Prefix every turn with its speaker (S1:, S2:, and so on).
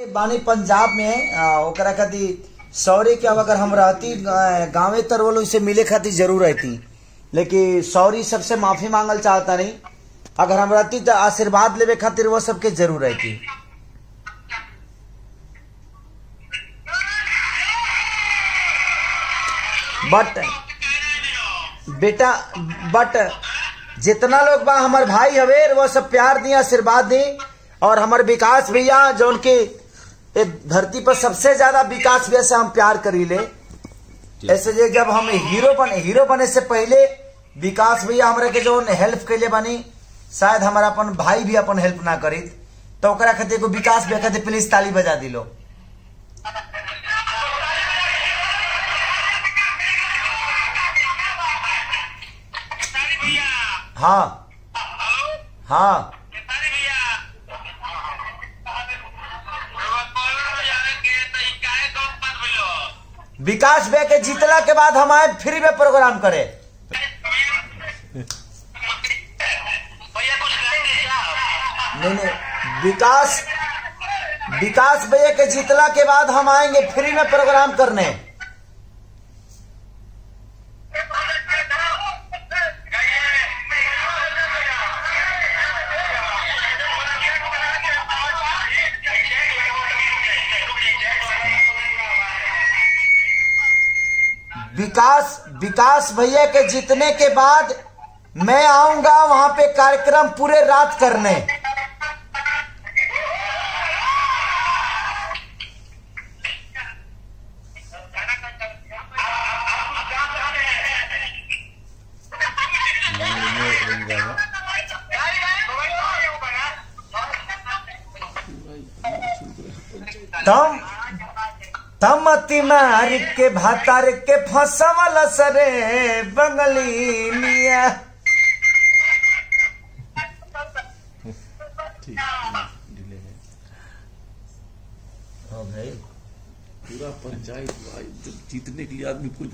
S1: बानी पंजाब में ओकरा खातिर सॉरी के अब अगर हम रहती गाँवे तर वो लोग से मिले खातिर जरूर रहती, लेकिन सॉरी सबसे माफी मांगल चाहता नहीं। अगर हम रहती तो आशीर्वाद लेवे खातिर वो सबके जरूर रहती। बट बेटा जितना लोग बा हमारे भाई हवे वो सब प्यार दी, आशीर्वाद दी। और हमारे विकास भैया जो उनके धरती पर सबसे ज्यादा विकास भैया से हम प्यार करी ले। ऐसे जे जब हम हीरो बने से पहले विकास भैया हमारे के जो हेल्प कैले बनी, शायद हमारा अपन भाई भी अपन हेल्प ना करी, तो ओकरा खातिर को विकास भैया खातिर प्लीज ताली बजा दिलो। हाँ हाँ विकास भैया के जीतला के बाद हम आए फ्री में प्रोग्राम करे। नहीं विकास भैया के जीतला के बाद हम आएंगे फ्री में प्रोग्राम करने। विकास भैया के जीतने के बाद मैं आऊंगा वहां पे कार्यक्रम पूरे रात करने। तमती मार के भातार के फसवल सरे बंगली मिया।
S2: पूरा पंचायत जीतने के लिए आदमी कुछ